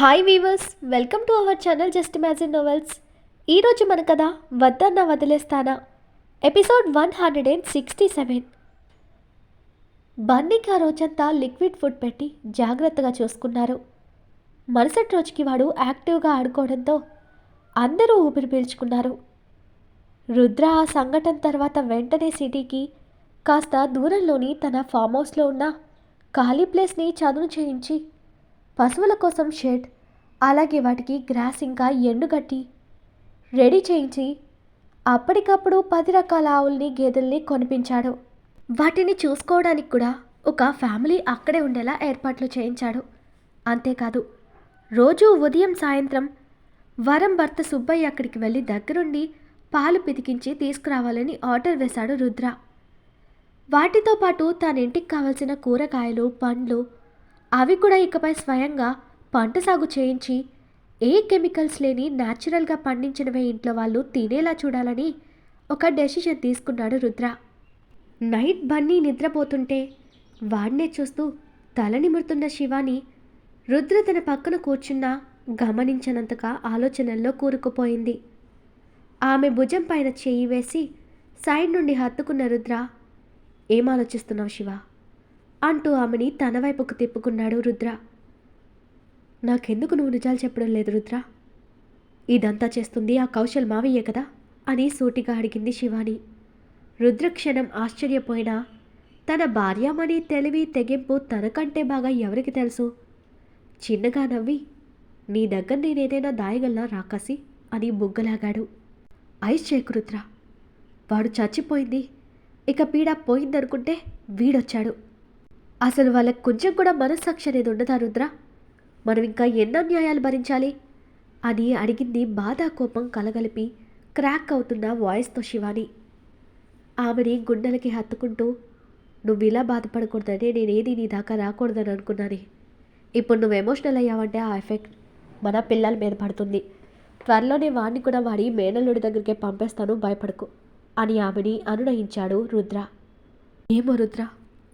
Hi weavers, welcome to our channel just imagine novels. ఈరోజు మన కథ వద్దన్న వదిలేస్తానా, ఎపిసోడ్ 167. బన్నీకి ఆ రోజంతా లిక్విడ్ ఫుడ్ పెట్టి జాగ్రత్తగా చూసుకున్నారు. మరుసటి రోజుకి వాడు యాక్టివ్గా ఆడుకోవడంతో అందరూ ఊపిరి పీల్చుకున్నారు. రుద్ర ఆ సంఘటన తర్వాత వెంటనే సిటీకి కాస్త దూరంలోని తన ఫామ్ హౌస్లో ఉన్న ఖాళీ ప్లేస్ని చదును చేయించి పశువుల కోసం షెడ్, అలాగే వాటికి గ్రాస్ ఇంకా ఎండుగడ్డి రెడీ చేయించి అప్పటికప్పుడు 10 రకాల ఆవుల్ని గేదెల్ని కొనిపించాడు. వాటిని చూసుకోవడానికి కూడా ఒక ఫ్యామిలీ అక్కడే ఉండేలా ఏర్పాట్లు చేయించాడు. అంతేకాదు, రోజు ఉదయం సాయంత్రం వరం భర్త సుబ్బయ్య అక్కడికి వెళ్ళి దగ్గరుండి పాలు పితికించి తీసుకురావాలని ఆర్డర్ వేశాడు రుద్ర. వాటితో పాటు తన ఇంటికి కావలసిన కూరగాయలు, పండ్లు అవి కూడా ఇకపై స్వయంగా పంట సాగు చేయించి ఏ కెమికల్స్ లేని న్యాచురల్గా పండించినవే ఇంట్లో వాళ్ళు తినేలా చూడాలని ఒక డెసిషన్ తీసుకున్నాడు రుద్ర. నైట్ బన్నీ నిద్రపోతుంటే వాడినే చూస్తూ తల నిమురుతున్న శివాని రుద్ర తన పక్కన కూర్చున్నా గమనించనంతగా ఆలోచనల్లో కూరుకుపోయింది. ఆమె భుజం పైన చెయ్యి వేసి సైడ్ నుండి హత్తుకున్న రుద్ర, ఏం ఆలోచిస్తున్నావు శివ అంటూ ఆమెని తన వైపుకు తిప్పుకున్నాడు రుద్ర. నాకెందుకు నువ్వు నిజాలు చెప్పడం లేదు రుద్ర? ఇదంతా చేస్తుంది ఆ కౌశల్ మావయ్యే కదా అని సూటిగా అడిగింది శివాని. రుద్ర క్షణం ఆశ్చర్యపోయినా తన భార్యామణి తెలివి తెగింపు తనకంటే బాగా ఎవరికి తెలుసు? చిన్నగా నవ్వి, నీ దగ్గర నేనేదైనా దాయగలనా రాకాసి అని బుగ్గలాగాడు. ఐస్ చేయకు రుద్ర, వాడు చచ్చిపోయింది, ఇక పీడ పోయిందనుకుంటే వీడొచ్చాడు. అసలు వాళ్ళకి కొంచెం కూడా మనస్సాక్షి అనేది ఉండదా రుద్ర? మనం ఇంకా ఎన్ని అన్యాయాలు భరించాలి అని అడిగింది బాధ కోపం కలగలిపి క్రాక్ అవుతున్న వాయిస్తో శివాని. ఆమెని గుండెలకి హత్తుకుంటూ, నువ్వు ఇలా బాధపడకూడదని నేనేది నీ దాకా రాకూడదని అనుకున్నానే. ఇప్పుడు నువ్వు ఎమోషనల్ అయ్యావంటే ఆ ఎఫెక్ట్ మన పిల్లల మీద పడుతుంది. త్వరలోనే వాడిని కూడా వాడి మేనల్లుడి దగ్గరికే పంపేస్తాను, భయపడకు అని ఆమెని అనునయించాడు రుద్ర. ఏమో రుద్ర,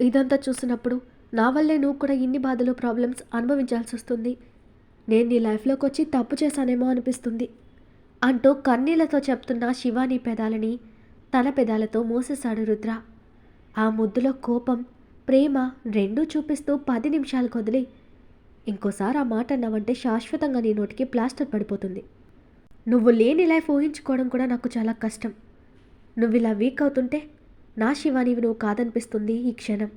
ఇదంతా చూసినప్పుడు నా వల్లే నువ్వు కూడా ఇన్ని బాధలు, ప్రాబ్లమ్స్ అనుభవించాల్సి వస్తుంది. నేను నీ లైఫ్లోకి వచ్చి తప్పు చేశానేమో అనిపిస్తుంది అంటూ కన్నీళ్లతో చెప్తున్న శివాని పెదాలని తన పెదాలతో మూసేశాడు రుద్ర. ఆ ముద్దులో కోపం, ప్రేమ రెండూ చూపిస్తూ 10 నిమిషాలకు వదిలి, ఇంకోసారి ఆ మాట అన్నావంటే శాశ్వతంగా నీ నోటికి ప్లాస్టర్ పడిపోతుంది. నువ్వు లేని లైఫ్ ఊహించుకోవడం కూడా నాకు చాలా కష్టం. నువ్వు ఇలా వీక్ అవుతుంటే నా శివానివి నువ్వు కాదనిపిస్తుంది ఈ క్షణం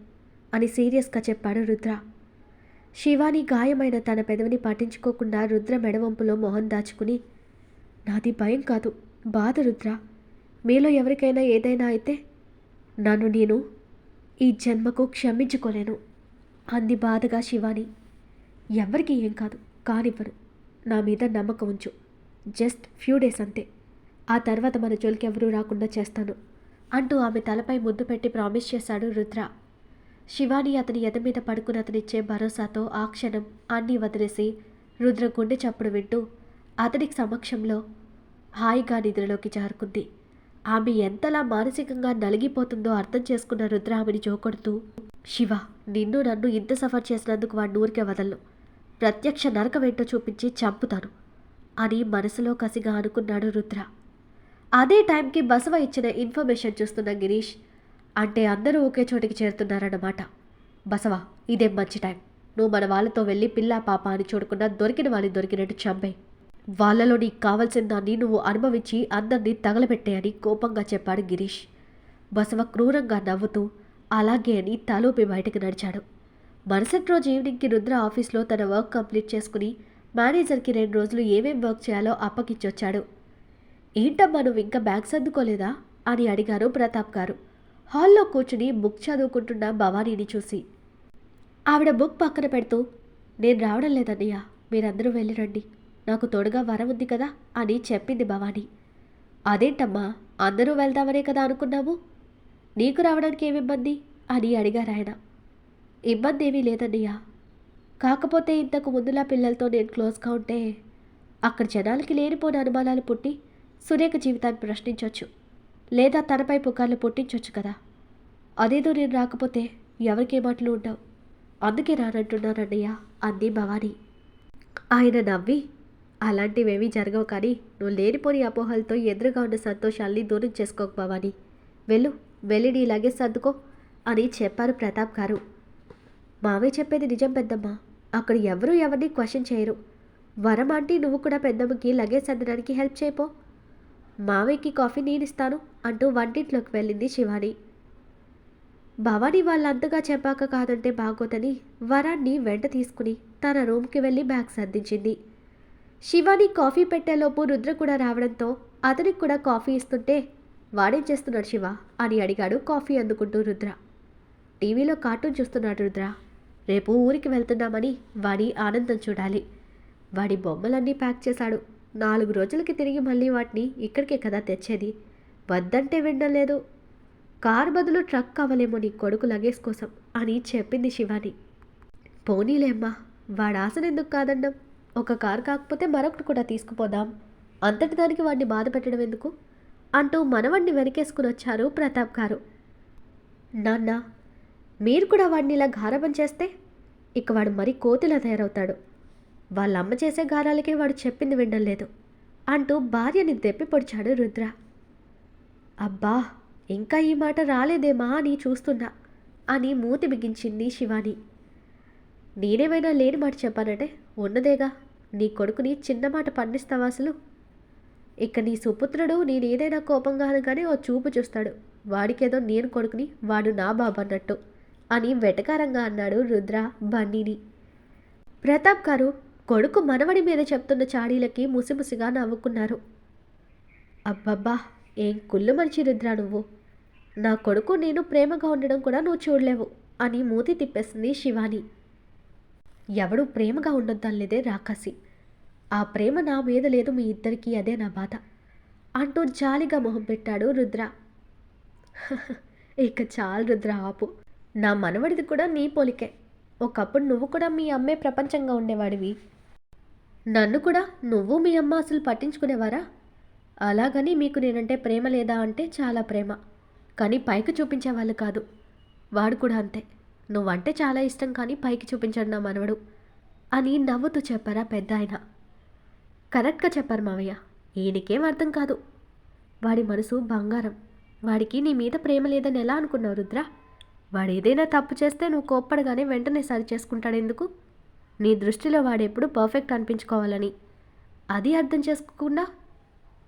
అని సీరియస్గా చెప్పాడు రుద్ర. శివాని గాయమైన తన పెదవిని పట్టించుకోకుండా రుద్ర మెడవంపులో మొహం దాచుకుని, నాది భయం కాదు, బాధ రుద్ర. మీలో ఎవరికైనా ఏదైనా అయితే నన్ను నేను ఈ జన్మకు క్షమించుకోలేను అంది బాధగా శివాని. ఎవరికి ఏం కాదు, కానివ్వను. నా మీద నమ్మకం ఉంచు. జస్ట్ ఫ్యూ డేస్ అంతే. ఆ తర్వాత మన జోలికి ఎవరూ రాకుండా చేస్తాను అంటూ ఆమె తలపై ముద్దు పెట్టి ప్రామిస్ చేశాడు రుద్ర. శివాని అతని ఎద మీద పడుకుని అతనిచ్చే భరోసాతో ఆ క్షణం అన్నీ వదిలేసి రుద్ర గుండె చప్పుడు వింటూ అతడి సమక్షంలో హాయిగా నిద్రలోకి జారుకుంది. ఆమె ఎంతలా మానసికంగా నలిగిపోతుందో అర్థం చేసుకున్న రుద్ర ఆమెని జోకొడుతూ, శివ, నిన్ను నన్ను ఇంత సఫర్ చేసినందుకు వాడిని ఊరికే వదలను. ప్రత్యక్ష నరకమేంటో చూపించి చంపుతాను అని మనసులో కసిగా అనుకున్నాడు రుద్ర. అదే టైంకి బసవ ఇచ్చిన ఇన్ఫర్మేషన్ చూస్తున్న గిరీష్, అంటే అందరూ ఒకే చోటికి చేరుతున్నారన్నమాట. బసవ, ఇదేం మంచి టైం. నువ్వు మన వాళ్ళతో వెళ్ళి పిల్ల పాప అని చూడకుండా దొరికిన వాళ్ళని దొరికినట్టు చంపే. వాళ్ళలో నీకు కావాల్సిన దాన్ని నువ్వు అనుభవించి అందరినీ తగలబెట్టేయని కోపంగా చెప్పాడు గిరీష్. బసవ క్రూరంగా నవ్వుతూ అలాగే అని తలూపి బయటకు నడిచాడు. మరుసటి రోజు ఈవినింగ్కి రుద్ర ఆఫీస్లో తన వర్క్ కంప్లీట్ చేసుకుని మేనేజర్కి 2 రోజులు ఏమేం వర్క్ చేయాలో అప్పగించొచ్చాడు. ఏంటమ్మా, నువ్వు ఇంకా బ్యాగ్ సర్దుకోలేదా అని అడిగారు ప్రతాప్ గారు హాల్లో కూర్చుని బుక్ చదువుకుంటున్న భవానీని చూసి. ఆవిడ బుక్ పక్కన పెడుతూ, నేను రావడం లేదన్నయ్య, మీరందరూ వెళ్ళిరండి, నాకు తోడుగా వరం ఉంది కదా అని చెప్పింది భవానీ. అదేంటమ్మా, అందరూ వెళ్దామనే కదా అనుకున్నాము, నీకు రావడానికి ఏమి ఇబ్బంది అని అడిగారాయన. ఇబ్బంది ఏమీ లేదన్నయ్య, కాకపోతే ఇంతకు ముందులా పిల్లలతో నేను క్లోజ్గా ఉంటే అక్కడ జనాలకి లేనిపోని అనుమానాలు పుట్టి సురేఖ జీవితాన్ని ప్రశ్నించవచ్చు, లేదా తనపై పుకార్లు పుట్టించవచ్చు కదా. అదేదో నేను రాకపోతే ఎవరికే మాటలు ఉండవు, అందుకే రానంటున్నానన్నయ్య అంది భవానీ. ఆయన నవ్వి, అలాంటివేమీ జరగవు కానీ నువ్వు లేనిపోని అపోహలతో ఎదురుగా ఉన్న సంతోషాల్ని దూరం చేసుకోకు భవాని. వెళ్ళి నీ లగేజ్ సర్దుకో అని చెప్పారు ప్రతాప్ గారు. మావయ్య చెప్పేది నిజం పెద్దమ్మ. అక్కడ ఎవరూ ఎవరిని క్వశ్చన్ చేయరు. వరం ఆంటీ నువ్వు కూడా పెద్దమ్మకి లగేజ్ సర్దడానికి హెల్ప్ చేయపో. మావయ్యకి కాఫీ నేనిస్తాను అంటూ వంటింట్లోకి వెళ్ళింది శివాని. భవానీ వాళ్ళంతగా చెప్పాక కాదంటే బాగోదని వరాన్ని వెంట తీసుకుని తన రూమ్కి వెళ్ళి బ్యాగ్ సర్దించింది. శివాని కాఫీ పెట్టేలోపు రుద్ర కూడా రావడంతో అతనికి కూడా కాఫీ ఇస్తుంటే, వాడేం చేస్తున్నాడు శివ అని అడిగాడు కాఫీ అందుకుంటూ రుద్ర. టీవీలో కార్టూన్ చూస్తున్నాడు రుద్ర. రేపు ఊరికి వెళ్తున్నామని వాడి ఆనందం చూడాలి. వాడి బొమ్మలన్నీ ప్యాక్ చేశాడు. 4 రోజులకి తిరిగి మళ్ళీ వాటిని ఇక్కడికే కదా తెచ్చేది. వద్దంటే వినడం లేదు. కారు బదులు ట్రక్ కావాలేమో నీ కొడుకు లగేజ్ కోసం అని చెప్పింది శివాని. పోనీలేమ్మా, వాడి ఆశనెందుకు కాదన్నాం. ఒక కారు కాకపోతే మరొకటి కూడా తీసుకుపోదాం. అంతటి దానికి వాడిని బాధ పెట్టడం ఎందుకు అంటూ మనవడిని వెనకేసుకుని వచ్చారు ప్రతాప్ గారు. నాన్న, మీరు కూడా వాడిని ఇలా గారాబం చేస్తే ఇక వాడు మరీ కోతిలా తయారవుతాడు. వాళ్ళమ్మ చేసే గారాలకే వాడు చెప్పింది వినడం లేదు అంటూ భార్యని దెప్పి పొడిచాడు రుద్ర. అబ్బా, ఇంకా ఈ మాట రాలేదేమా అని చూస్తున్నా అని మూతి బిగించింది శివాని. నేనేమైనా లేని మాట చెప్పానంటే ఉన్నదేగా. నీ కొడుకుని చిన్న మాట పండిస్తావా అసలు? ఇక నీ సుపుత్రుడు నేనేదైనా కోపంగా అనగానే ఓ చూపు చూస్తాడు. వాడికేదో నేను కొడుకుని, వాడు నా బాబు అన్నట్టు అని వెటకారంగా అన్నాడు రుద్ర బన్నీని. ప్రతాప్ గారు కొడుకు మనవడి మీద చెప్తున్న చాడీలకి ముసిముసిగా నవ్వుకున్నారు. అబ్బబ్బా, ఏం కుళ్ళు మనిషి రుద్ర నువ్వు. నా కొడుకు నేను ప్రేమగా ఉండడం కూడా నువ్వు చూడలేవు అని మూతి తిప్పేసింది శివాని. ఎవడు ప్రేమగా ఉండొద్దనిలేదే రాకాసి. ఆ ప్రేమ నా మీద లేదు, మీ ఇద్దరికీ అదే నా బాధ అంటూ జాలిగా మొహం పెట్టాడు రుద్ర. ఇక చాలు రుద్ర, ఆపు. నా మనవడిది కూడా నీ పోలికే. ఒకప్పుడు నువ్వు కూడా మీ అమ్మే ప్రపంచంగా ఉండేవాడివి. నన్ను కూడా నువ్వు మీ అమ్మ అసలు పట్టించుకునేవారా? అలాగని మీకు నేనంటే ప్రేమ లేదా అంటే చాలా ప్రేమ, కానీ పైకి చూపించేవాళ్ళు కాదు. వాడు కూడా అంతే. నువ్వంటే చాలా ఇష్టం కానీ పైకి చూపించాడు నా మనవడు అని నవ్వుతూ చెప్పారా పెద్ద ఆయన. కరెక్ట్గా చెప్పారు మావయ్య. ఈయనకేం అర్థం కాదు. వాడి మనసు బంగారం. వాడికి నీ మీద ప్రేమ లేదని ఎలా అనుకున్నావు రుద్ర? వాడు ఏదైనా తప్పు చేస్తే నువ్వు కోప్పడగానే వెంటనే సరి చేసుకుంటాడెందుకు? నీ దృష్టిలో వాడెప్పుడు పర్ఫెక్ట్ అనిపించుకోవాలని. అది అర్థం చేసుకోకుండా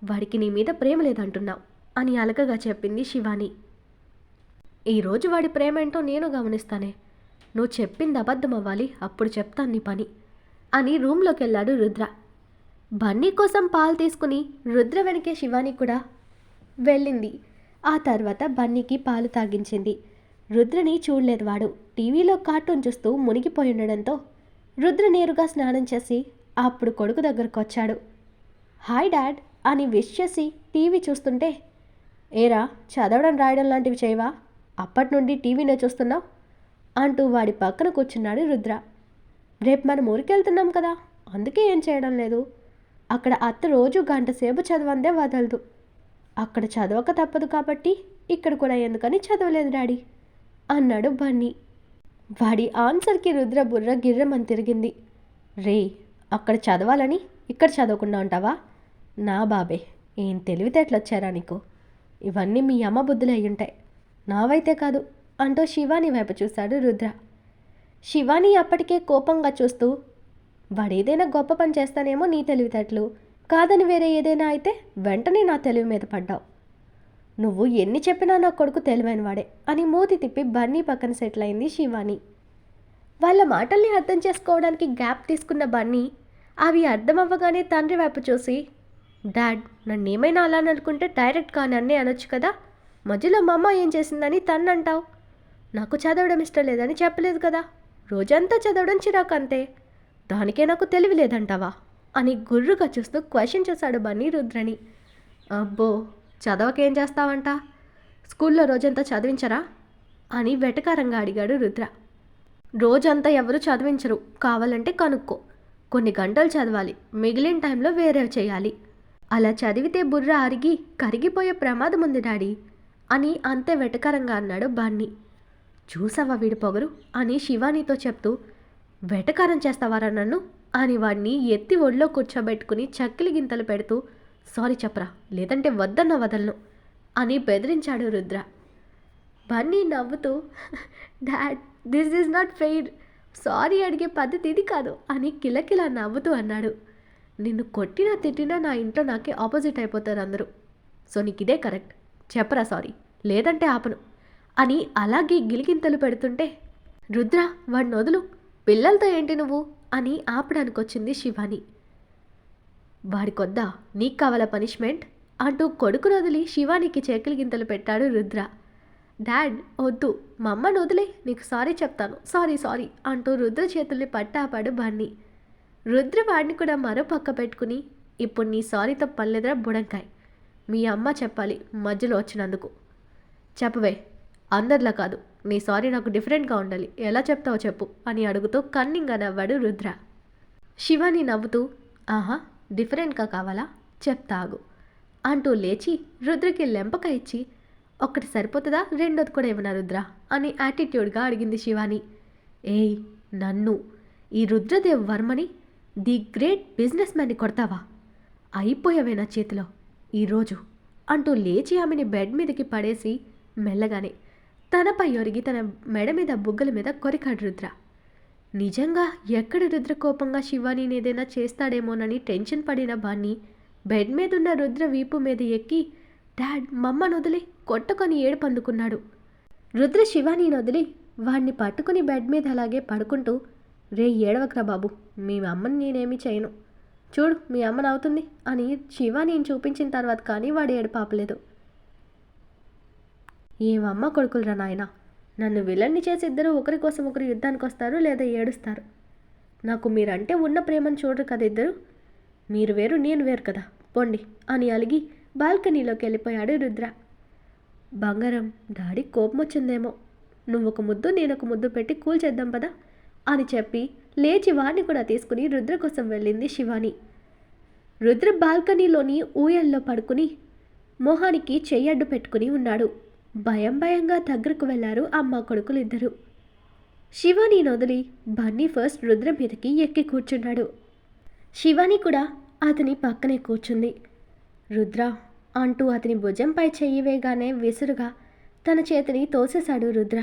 వాడికి నీ మీద ప్రేమ లేదంటున్నావు అని అలకగా చెప్పింది శివాని. ఈరోజు వాడి ప్రేమ ఏంటో నేను గమనిస్తానే. నువ్వు చెప్పింది అబద్ధం అవ్వాలి, అప్పుడు చెప్తాను నీ పని అని రూమ్లోకి వెళ్ళాడు రుద్ర. బన్నీ కోసం పాలు తీసుకుని రుద్ర వెనకే శివాని కూడా వెళ్ళింది. ఆ తర్వాత బన్నీకి పాలు తాగించింది. రుద్రని చూడలేదు వాడు. టీవీలో కార్టూన్ చూస్తూ మునిగిపోయి ఉండడంతో రుద్ర నేరుగా స్నానం చేసి అప్పుడు కొడుకు దగ్గరకు వచ్చాడు. హాయ్ డాడ్ అని విష్ చేసి టీవీ చూస్తుంటే, ఏరా చదవడం రాయడం లాంటివి చేయవా? అప్పటి నుండి టీవీనే చూస్తున్నావు అంటూ వాడి పక్కన కూర్చున్నాడు రుద్ర. రేపు మనం ఊరికి వెళ్తున్నాం కదా, అందుకే ఏం చేయడం లేదు. అక్కడ అత్త రోజు 1 గంట సేపు చదవందే వదలదు. అక్కడ చదవక తప్పదు కాబట్టి ఇక్కడ కూడా ఎందుకని చదవలేదు డాడీ అన్నాడు బన్నీ. వాడి ఆన్సర్కి రుద్ర బుర్ర గిర్రమని తిరిగింది. రే, అక్కడ చదవాలని ఇక్కడ చదవకుండా ఉంటావా? నా బాబే, ఏం తెలివితేటలు వచ్చారా నీకు? ఇవన్నీ మీ అమ్మ బుద్ధులు అయ్యుంటాయి, నావైతే కాదు అంటూ శివాని వైపు చూశాడు రుద్ర. శివాని అప్పటికే కోపంగా చూస్తూ, వాడేదైనా గొప్ప పని చేస్తానేమో నీ తెలివితేటలు, కాదని వేరే ఏదైనా అయితే వెంటనే నా తెలివి మీద పడ్డావు. నువ్వు ఎన్ని చెప్పినా నా కొడుకు తెలివైన వాడే అని మూతి తిప్పి బన్నీ పక్కన సెటిల్ అయింది శివాని. వాళ్ళ మాటల్ని అర్థం చేసుకోవడానికి గ్యాప్ తీసుకున్న బన్నీ అవి అర్థం అవ్వగానే తండ్రి వైపు చూసి, డాడ్, నన్ను ఏమైనా అలా అనుకుంటే డైరెక్ట్గా నన్నే అనొచ్చు కదా. మధ్యలో మా అమ్మ ఏం చేసిందని తన్నంటావు. నాకు చదవడం ఇష్టం లేదని చెప్పలేదు కదా. రోజంతా చదవడం చిరాకు అంతే. దానికే నాకు తెలివి లేదంటావా అని గుర్రుగా చూస్తూ క్వశ్చన్ చేశాడు బన్నీ రుద్రని. అబ్బో, చదవకేం చేస్తావంట? స్కూల్లో రోజంతా చదివించరా అని వెటకారంగా అడిగాడు రుద్ర. రోజంతా ఎవరు చదివించరు, కావాలంటే కనుక్కో. కొన్ని గంటలు చదవాలి, మిగిలిన టైంలో వేరే చేయాలి. అలా చదివితే బుర్ర అరిగి కరిగిపోయే ప్రమాదం ఉంది డాడీ అని అంతే వెటకారంగా అన్నాడు బన్నీ. చూసావా వీడి పొగరు అని శివానీతో చెప్తూ, వెటకారం చేస్తావారా నన్ను అని వాడిని ఎత్తి ఒళ్ళో కూర్చోబెట్టుకుని చక్కిలి గింతలు పెడుతూ సారీ చెప్పరా, లేదంటే వద్దన్న వదలను అని బెదిరించాడు రుద్ర. బన్నీ నవ్వుతూ dad, this is not fair, sorry అడిగే పద్ధతి ఇది కాదు అని కిలకిలా నవ్వుతూ అన్నాడు. నిన్ను కొట్టినా తిట్టినా నా ఇంట్లో నాకే ఆపోజిట్ అయిపోతారు అందరూ. సో నీకు ఇదే కరెక్ట్, చెప్పరా సారీ, లేదంటే ఆపను అని అలాగే గిలిగింతలు పెడుతుంటే రుద్ర వాడిని వదులు, పిల్లలతో ఏంటి నువ్వు అని ఆపడానికి వచ్చింది శివాని. వాడికొద్దా నీకు కావాలా పనిష్మెంట్ అంటూ కొడుకును వదిలి శివానికి చేకిలి గింతలు పెట్టాడు రుద్ర. డాడ్ వద్దు, మా అమ్మను వదిలే, నీకు సారీ చెప్తాను, సారీ సారీ అంటూ రుద్ర చేతుల్ని పట్టాపాడు బన్నీ. రుద్ర వాడిని కూడా మరో పక్క పెట్టుకుని ఇప్పుడు నీ సారీతో పర్లేదురా బుడంకాయ్, మీ అమ్మ చెప్పాలి మధ్యలో వచ్చినందుకు. చెప్పవే, అందరిలా కాదు, నీ సారీ నాకు డిఫరెంట్గా ఉండాలి, ఎలా చెప్తావో చెప్పు అని అడుగుతూ కన్నింగా నవ్వాడు రుద్ర. శివాని నవ్వుతూ ఆహా డిఫరెంట్గా కావాలా, చెప్తాగు అంటూ లేచి రుద్రకి లెంపక ఇచ్చి ఒక్కటి సరిపోతుందా, రెండోది కూడా ఏమన్నా రుద్ర అని యాటిట్యూడ్గా అడిగింది శివాని. ఏయ్ నన్ను, ఈ రుద్రదేవ్ వర్మని, ది గ్రేట్ బిజినెస్ మ్యాన్ని కొడతావా, అయిపోయావే నా చేతిలో ఈరోజు అంటూ లేచి ఆమెని బెడ్ మీదకి పడేసి మెల్లగానే తనపై ఒరిగి తన మెడ మీద బుగ్గల మీద కొరికాడు రుద్ర. నిజంగా ఎక్కడ రుద్ర కోపంగా శివానీని ఏదైనా చేస్తాడేమోనని టెన్షన్ పడిన బాన్ని బెడ్ మీదున్న రుద్ర వీపు మీద ఎక్కి డాడ్ మమ్మను వదిలి కొట్టుకొని ఏడుపందుకున్నాడు. రుద్ర శివానీని వదిలి వాణ్ణి పట్టుకుని బెడ్ మీద అలాగే పడుకుంటూ రే ఏడవక్రా బాబు, మీ అమ్మని నేనేమీ చేయను, చూడు మీ అమ్మ నవ్వుతుంది అని శివానీని చూపించిన తర్వాత కానీ వాడు ఏడుపాపలేదు. ఏమమ్మ కొడుకులరా నాయన, నన్ను విలన్ని చేసి ఇద్దరు ఒకరి కోసం ఒకరు యుద్ధానికి వస్తారు లేదా ఏడుస్తారు. నాకు మీరంటే ఉన్న ప్రేమను చూడరు కదా ఇద్దరు, మీరు వేరు నేను వేరు కదా, పోండి అని అలిగి బాల్కనీలోకి వెళ్ళిపోయాడు రుద్ర. బంగారం, డాడీ కోపం వచ్చిందేమో, నువ్వు ఒక ముద్దు నేను ఒక ముద్దు పెట్టి కూల్ చేద్దాం పదా అని చెప్పి లేచి వాడిని కూడా తీసుకుని రుద్ర కోసం వెళ్ళింది శివాని. రుద్ర బాల్కనీలోని ఊయల్లో పడుకుని మొహానికి చెయ్యడ్డు పెట్టుకుని ఉన్నాడు. భయం భయంగా దగ్గరకు వెళ్లారు అమ్మ కొడుకులు ఇద్దరు. శివాని వదిలి బన్నీ ఫస్ట్ రుద్ర మీదకి ఎక్కి కూర్చున్నాడు. శివాని కూడా అతని పక్కనే కూర్చుంది. రుద్ర అంటూ అతని భుజంపై చెయ్యి వేగానే విసురుగా తన చేతిని తోసేశాడు రుద్ర.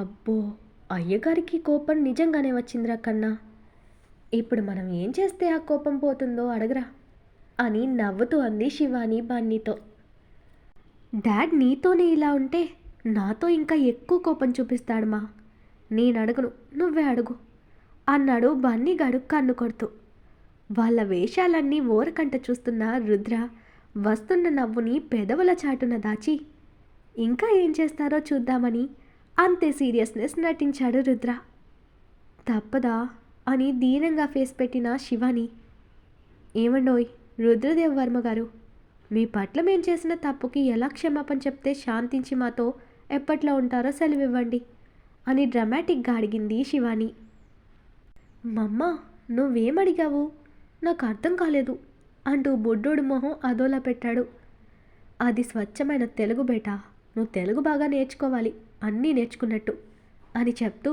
అబ్బో, అయ్యగారికి కోపం నిజంగానే వచ్చిందిరా కన్నా, ఇప్పుడు మనం ఏం చేస్తే ఆ కోపం పోతుందో అడగరా అని నవ్వుతూ అంది శివాని బన్నీతో. డాడ్ నీతోనే ఇలా ఉంటే నాతో ఇంకా ఎక్కువ కోపం చూపిస్తాడు మా, నేను అడుగును నువ్వే అడుగు అన్నాడు బన్నీ గడుగు కన్ను కొడుతూ. వాళ్ళ వేషాలన్నీ ఓరకంట చూస్తున్న రుద్ర వస్తున్న నవ్వుని పెదవుల చాటున దాచి ఇంకా ఏం చేస్తారో చూద్దామని అంతే సీరియస్నెస్ నటించాడు రుద్ర. తప్పదా అని దీనంగా ఫేస్ పెట్టిన శివాని, ఏమండోయ్ రుద్రదేవ్ వర్మ గారు, మీ పట్ల మేం చేసిన తప్పుకి ఎలా క్షమాపణ చెప్తే శాంతించి మాతో ఎప్పట్లో ఉంటారో సెలవివ్వండి అని డ్రామాటిక్గా అడిగింది శివాని. మమ్మ నువ్వేమడిగావు, నాకు అర్థం కాలేదు అంటూ బుడ్డోడు మొహం అదోలా పెట్టాడు. అది స్వచ్ఛమైన తెలుగు బేటా, నువ్వు తెలుగు బాగా నేర్చుకోవాలి, అన్నీ నేర్చుకున్నట్టు అని చెప్తూ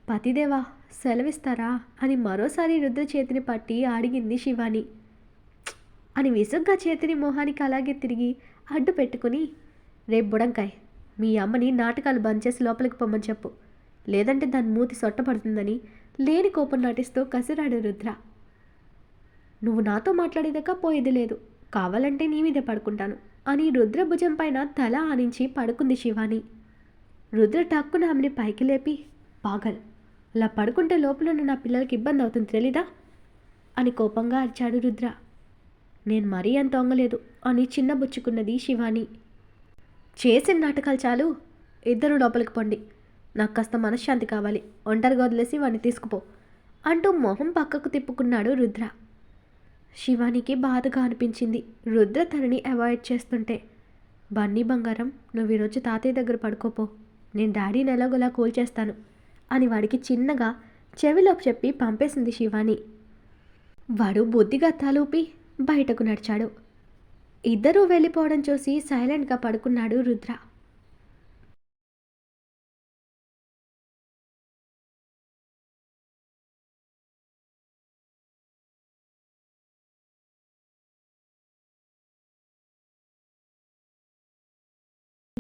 పతిదేవా సెలవిస్తారా అని మరోసారి రుద్ర చేతిని పట్టి అడిగింది శివాని. అని విసుగ్గా చేతిని మొహానికి అలాగే తిరిగి అడ్డు పెట్టుకుని రేపు బుడంకాయ్, మీ అమ్మని నాటకాలు బంద్ చేసి లోపలికి పొమ్మని చెప్పు, లేదంటే దాని మూతి సొట్టపడుతుందని లేని కోపం నటిస్తూ కసిరాడు రుద్ర. నువ్వు నాతో మాట్లాడేదాకా పోయేది లేదు, కావాలంటే నీ మీదే పడుకుంటాను అని రుద్ర భుజం పైన తల ఆనించి పడుకుంది శివాని. రుద్ర టక్కున ఆమెని పైకి లేపి పాగల్, అలా పడుకుంటే లోపల నా పిల్లలకి ఇబ్బంది అవుతుంది తెలీదా అని కోపంగా అరిచాడు రుద్ర. నేను మరీ అంత ఒంగలేదు అని చిన్నబుచ్చుకున్నది శివాని. చేసిన నాటకాలు చాలు, ఇద్దరు లోపలికి పొండి, నాకు కాస్త మనశ్శాంతి కావాలి, ఒంటరిగా వదిలేసి వాడిని తీసుకుపో అంటూ మొహం పక్కకు తిప్పుకున్నాడు రుద్ర. శివానికి బాధగా అనిపించింది రుద్ర తనని అవాయిడ్ చేస్తుంటే. బన్నీ బంగారం, నువ్వు ఈరోజు తాతయ్య దగ్గర పడుకోపో, నేను డాడీని ఎలాగోలా కూల్ చేస్తాను అని వాడికి చిన్నగా చెవిలోకి చెప్పి పంపేసింది శివాని. వాడు బుద్ధిగా తలూపి బయటకు నడిచాడు. ఇద్దరూ వెళ్ళిపోవడం చూసి సైలెంట్గా పడుకున్నాడు రుద్ర.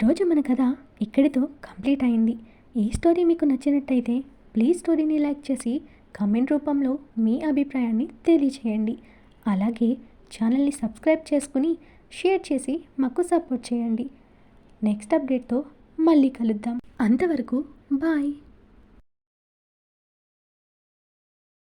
ఈరోజు మన కథ ఇక్కడితో కంప్లీట్ అయింది. ఈ స్టోరీ మీకు నచ్చినట్టయితే ప్లీజ్ స్టోరీని లైక్ చేసి కామెంట్ రూపంలో మీ అభిప్రాయాన్ని తెలియచేయండి. అలాగే ఛానల్ని సబ్స్క్రైబ్ చేసుకుని షేర్ చేసి మాకు సపోర్ట్ చేయండి. నెక్స్ట్ అప్డేట్తో మళ్ళీ కలుద్దాం. అంతవరకు బాయ్.